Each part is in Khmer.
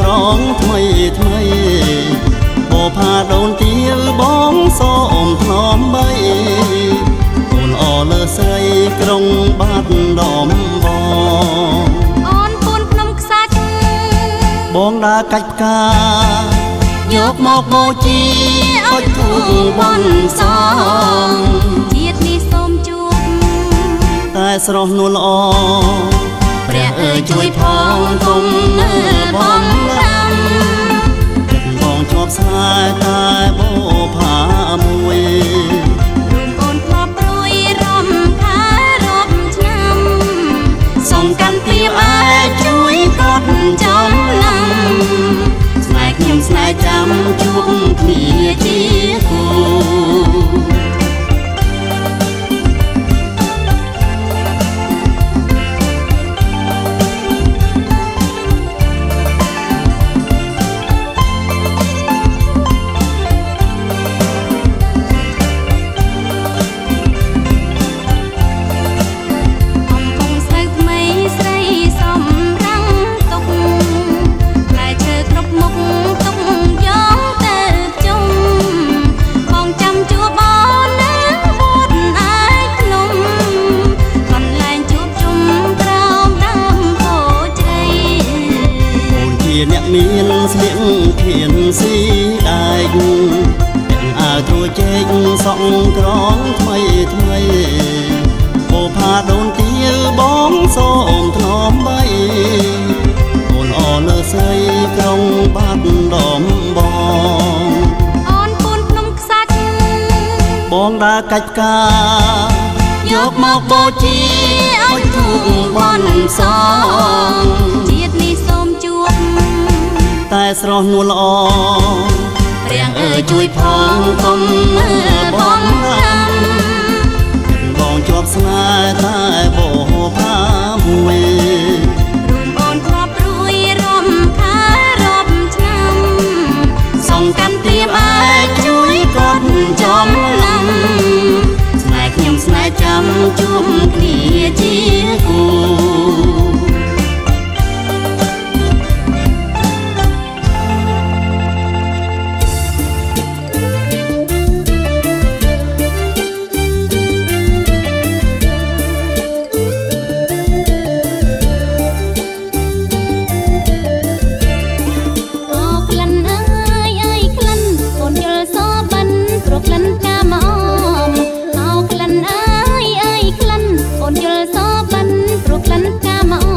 ក្រងថ្មីថ្មីបោផាដូនទៀវបងសូមថ្នមបីកូនអលើស្រីក្រុងបាត់ដំបងអូនពូនភ្នំខ្សាច់បងដើរកាច់ផ្កាយកមកបូជាអុជធូបបន់សងជាតិនេះសូមជួបតែស្រស់នួនល្អព្រះអើយជួយផងកុំមើលបងដាំចិត្តបងជាប់ស្នេហ៍តែបោផាមួយរួមអូនធ្លាប់ព្រួយរំខារាប់ឆ្នាំសូមកាន់ព្រាបឯជួយកត់ចំណាំស្នេហ៍ខ្ញុំស្នេហ៍ចាំជួបគ្នាជាគូអ្នកមានស្លៀកធៀនស៊ីដែកទាំងអាវត្រួយជែកសក់ក្រងថ្មីថ្មីបោផាដូនទៀវបងសូមថ្នមបីកូនអលើស្រីក្រុងបាត់ដំបងអូនពូនភ្នំខ្សាច់បងដើរកាច់ផ្កាយកមកបូជាអុជធូបបន់សងជាតិនេះសូមជួបតែស្រស់នួនល្អព្រះអើយជួយផងកុំមើលបងដាំចិត្តបងជាប់ស្នេហ៍តែបោផាមួយរួមអូនធ្លាប់ព្រួយរំខារាប់ឆ្នាំសូមកាន់ព្រាបឯជួយកត់ចំណាំស្នេហ៍ខ្ញុំស្នេហ៍ចាំជួបគ្នាជាគូអូនយល់សោះបិណ្ឌព្រោះក្លិនផ្កាមក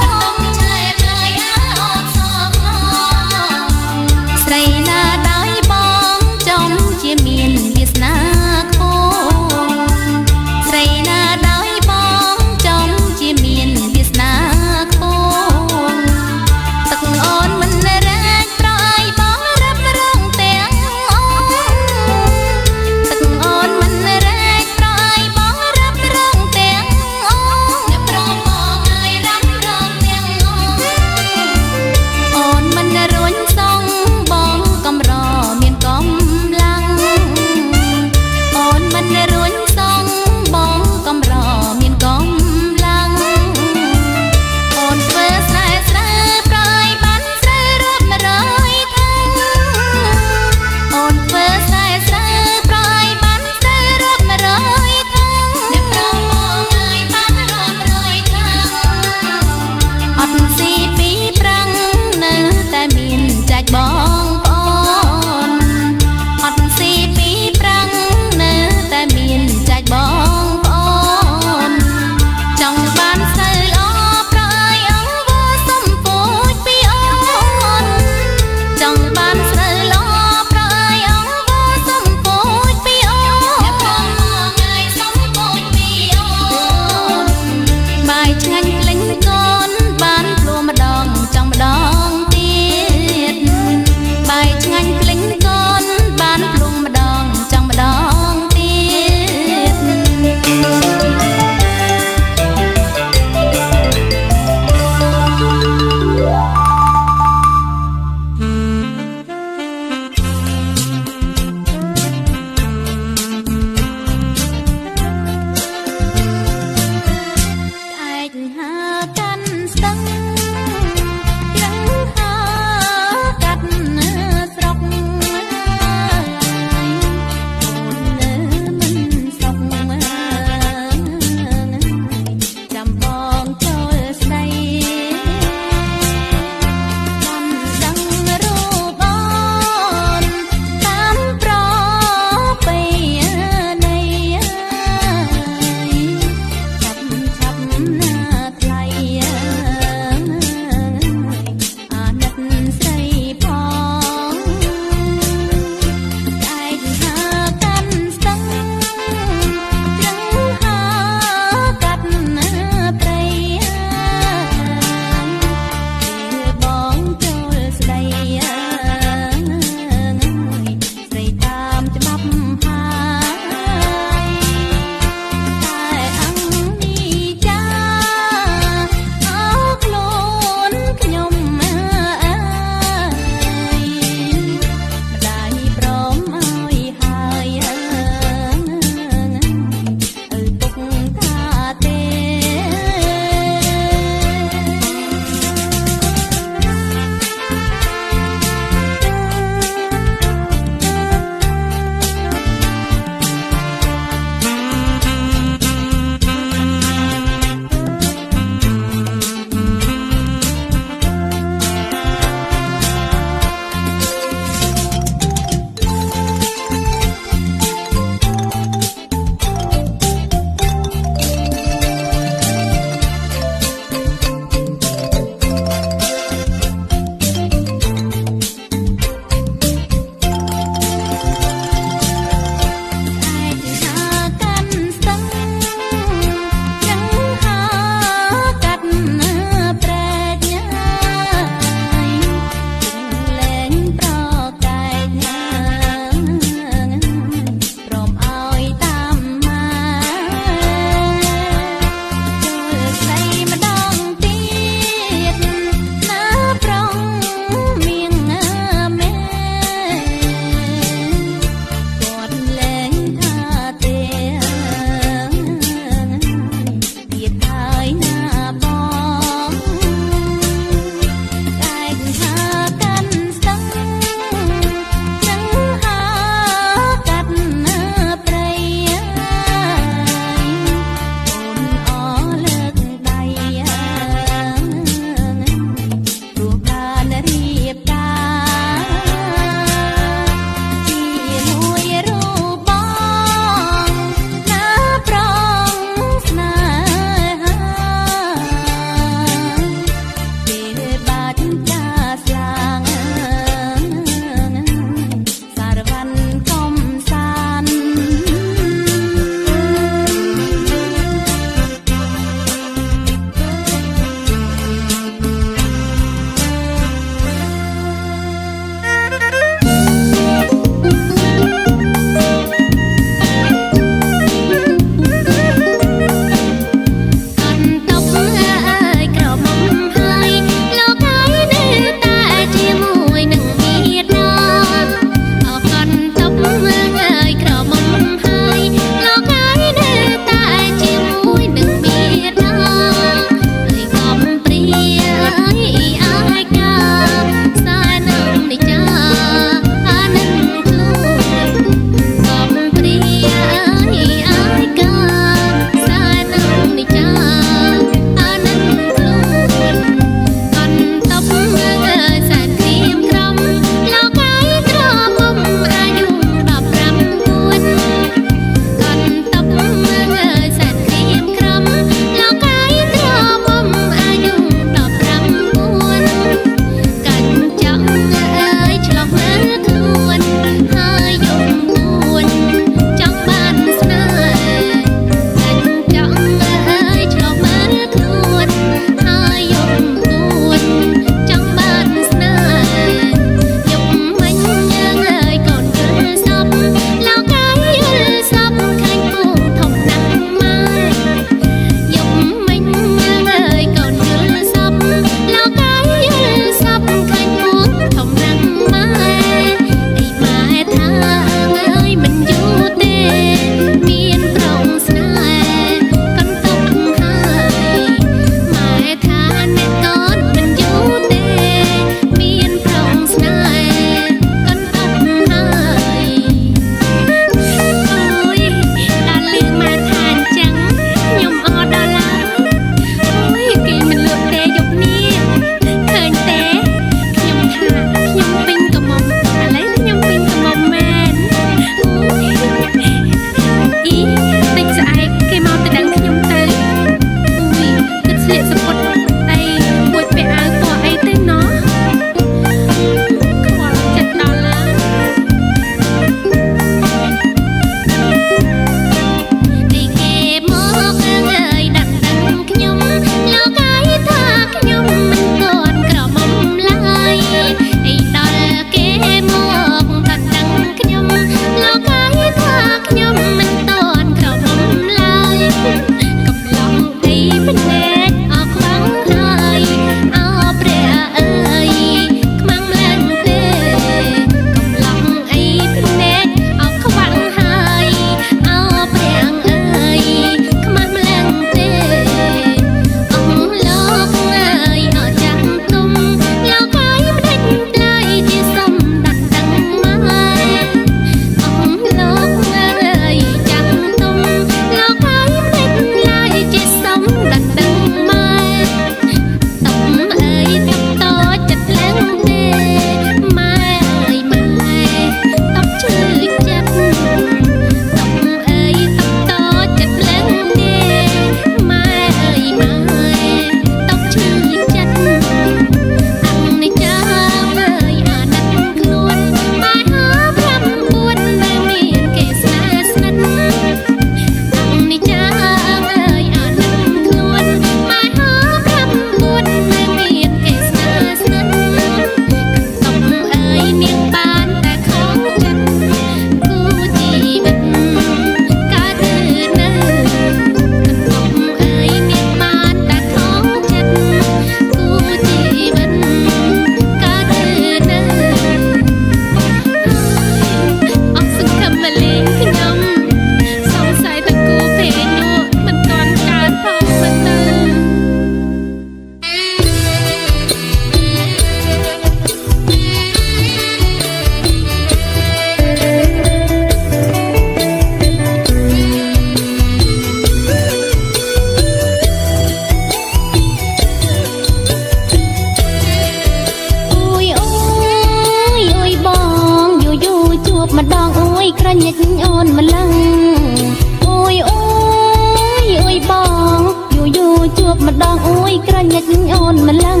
ក្រញិចអូនម្លឹង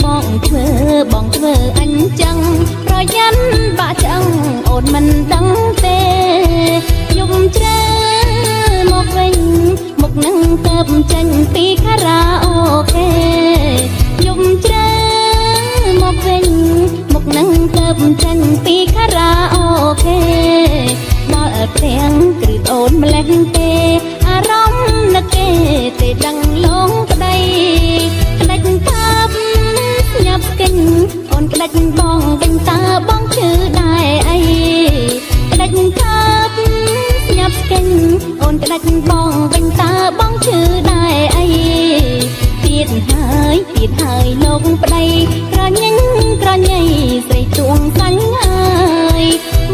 បងធ្វើអញ្ចឹងប្រយ័ត្នបាក់ឆ្អឹងអូនមិនដឹងទេយំជ្រៅមកវិញមុខនឹងទៅចេញពីខារ៉ាអូខេយំជ្រៅមកវិញមុខនឹងទៅចេញពីខារ៉ាអូខេដល់ទាំងគ្រឹះអូនម្លេះទេអារម្មណ៍នឹកគេទេដឹងលងប្តីក្តិចតាបញ៉ាប់ស្គិញអូនក្តិចបងវិញតើបងឈឺដែរអីក្តិចតាបញ៉ាប់ស្គិញអូនក្តិចបងវិញតើបងឈឺដែរអីទៀតហើយលោកប្តីក្រញញក្រញៃស្រីទួងសាញ់ហើយ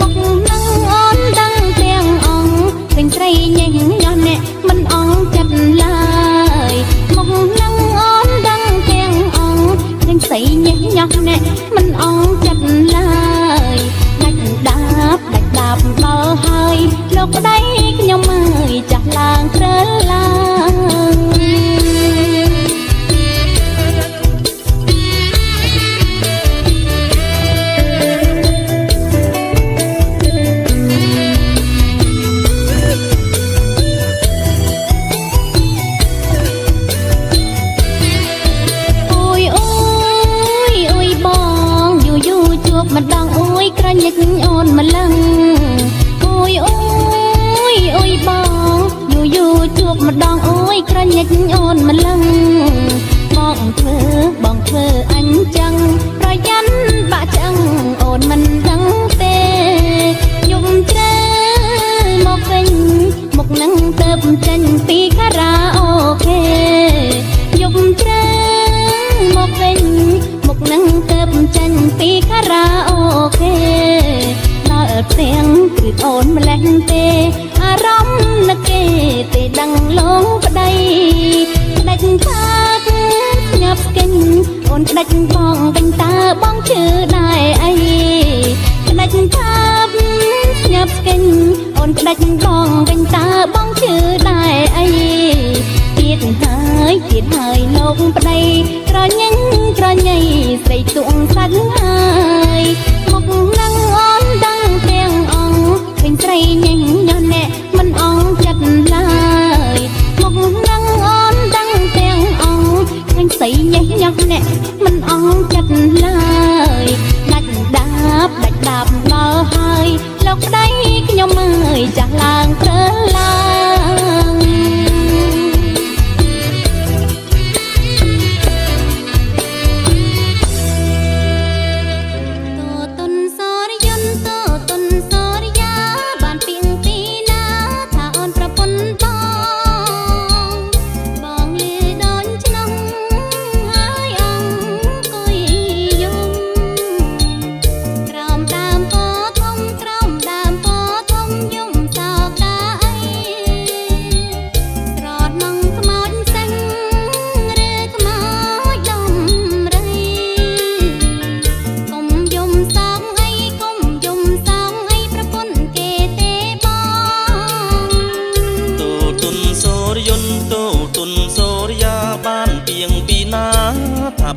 មកនឹងអូនដឹងទាំងអង្គឃើញស្រីញញញ៉ោះអ្នកមិនអងចិត្តឡើយមកនឹងអូនដឹងទាំងអង្គឃើញស្រីញញញ៉ោះអ្នកមិនអងចិត្តឡើយដាច់ដាបដល់ហើយលោកប្តីខ្ញុំអើយចាស់ឡើងព្រើលឡើងម្ដងអូយក្រញិចអូនម្លឹងអូយបងយូជួបម្ដងអូយក្រញិចអូនម្លឹងបងធ្វើអញ្ចឹងប្រយ័ត្នបាក់ឆ្អឹងអូនមិនដឹងទេយំជ្រៅមកវិញមុខនឹងទៅចេញពីខារ៉ាអូខេយំជ្រៅមកវិញមុខនឹងទៅចេញពីខារ៉ាអូខេដល់ទាំងគ្រឹះអូនម្លេះទេអារម្មណ៍នឹកគេទេដឹងលងប្តីក្តិចថាញ៉ាប់ស្គិញអូនក្តិចបងវិញតើបងឈឺដែរអីក្តិចថាញ៉ាប់ស្គិញអូនក្តិចបងវិញតើបងឈឺដែរអីទៀតហើយលោកប្តីក្រញញក្រញៃស្រីទួងសាច់ហើយមកនឹងអូនដឹងទាំងអង្គឃើញស្រីញញញ៉ោះអ្នកមិនអងចិត្តឡើយមកនឹងអូនដឹងទាំងអង្គឃើញស្រីញញញ៉ោះអ្នកមិនអងចិត្តឡើយដាច់ដាបដល់ហើយលោកប្តីខ្ញុំអើយចាស់ឡើងព្រើលឡើង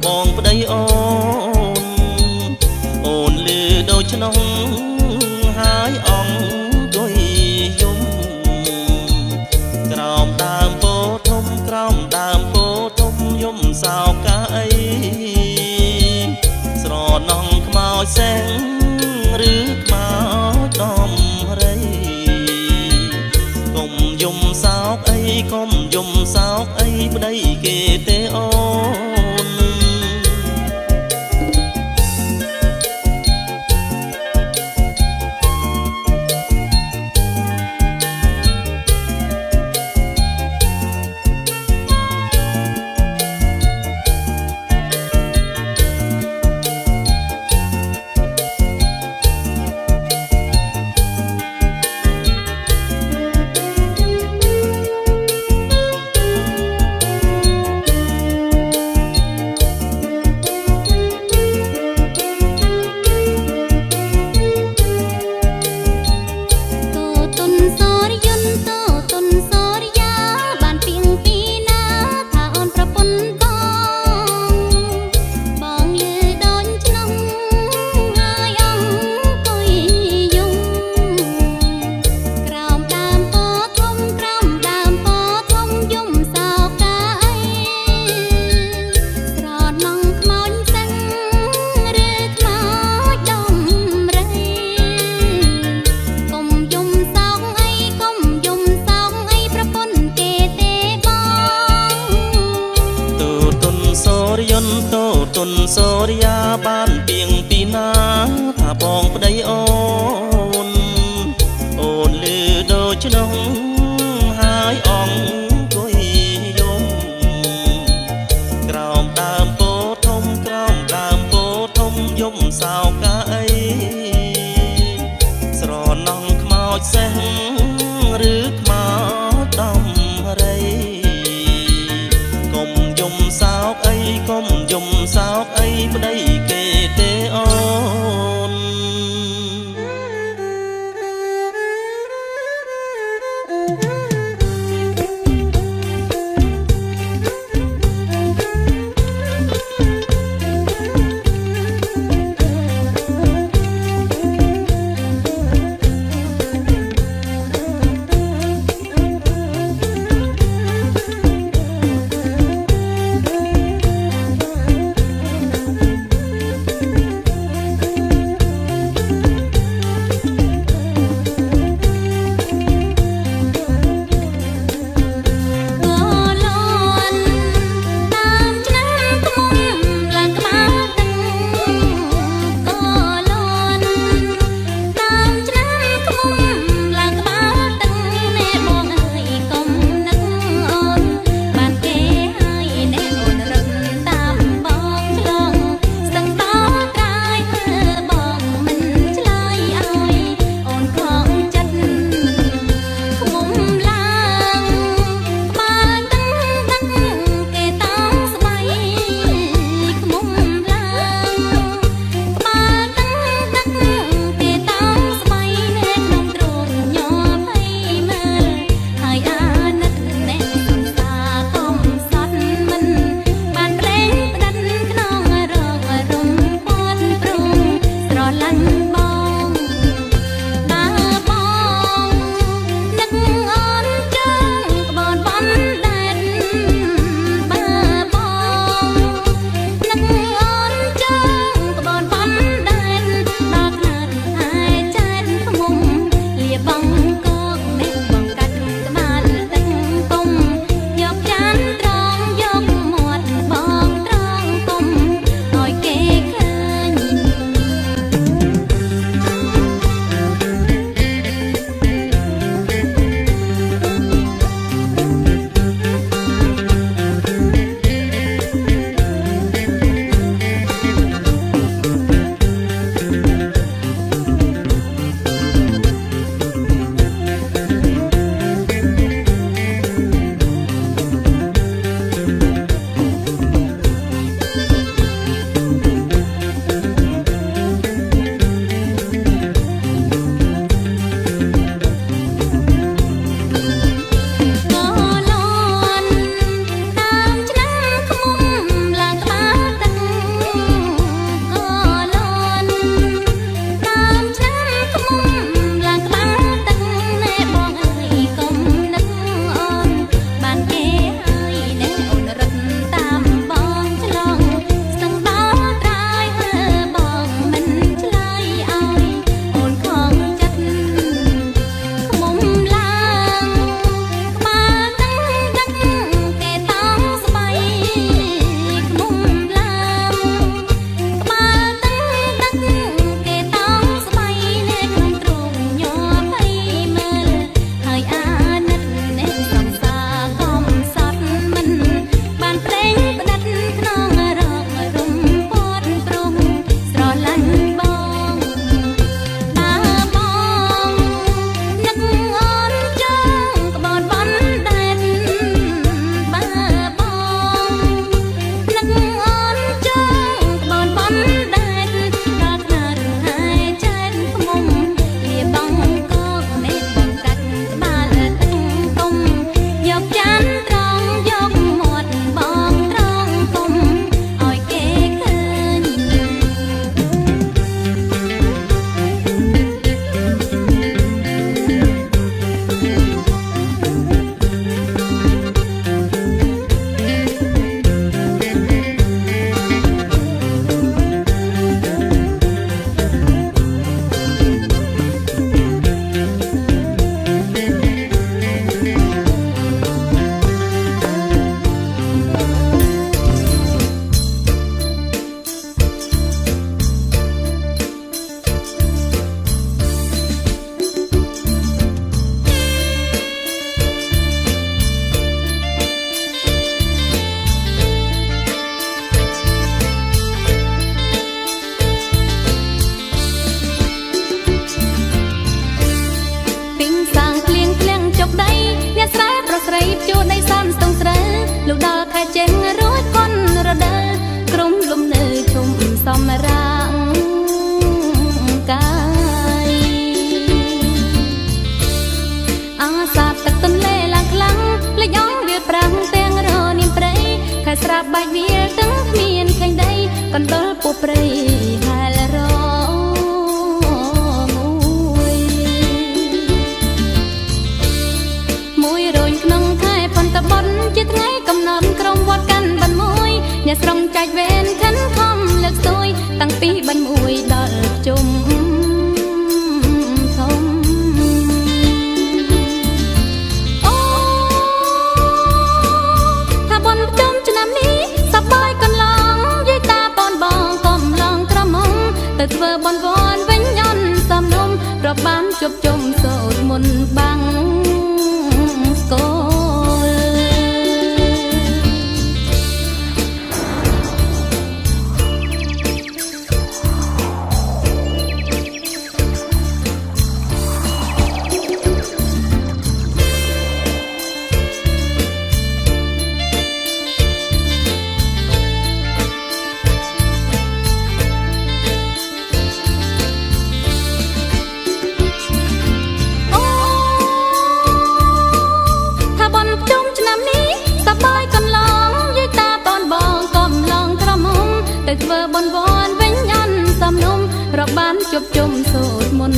បងប្តីអូនលឺដូចក្នុងហើយអង្គុយយំក្រោមដើមពោធំយំសោកកាអីស្រណងខ្មោចសែងឬខ្មោចដំរីកុំយំសោកអីប្តីគេទេអូន ឆ្នោះហើយអង្គុយយំក្រោមដើមពោធំក្រោមដើមពោធំយំសោកអីស្រណងខ្មោចសេះឬខ្មោចដំរីកុំយំសោកអីកុំយំសោកអីប្តីគេទេអូន អាសាទឹកទន្លេឡើងខ្លាំងលេចអងវាប្រាំងទាំងរនាមព្រៃខែស្រាប់បែកវាទាំងគ្មានឃើញដីកណ្ដុលពោះព្រៃហែលរមួយរយក្នុងខែប៉ុន្តែបន់ជាថ្ងៃកំណត់ក្រុមវត្តកាន់បានមួយអ្នកស្រុងចែកវេនខិនខំលើកស្ទួយតាំងពីបាញ់មួយដល់ជុំធំអូថាបន់ជុំឆ្នាំនេះសប្បាយកន្លងយាយតាបនបងកំឡងក្រមុំទៅធ្វើបន់វ័នវិញញ៉ាន់សំនុំរាប់បានជប់ជុំសូត្រមុនបាំងស្គរធ្វើបនវ័នវិញញ៉ាន់សំនុំរាប់បានជប់ជុំសូត្រមុន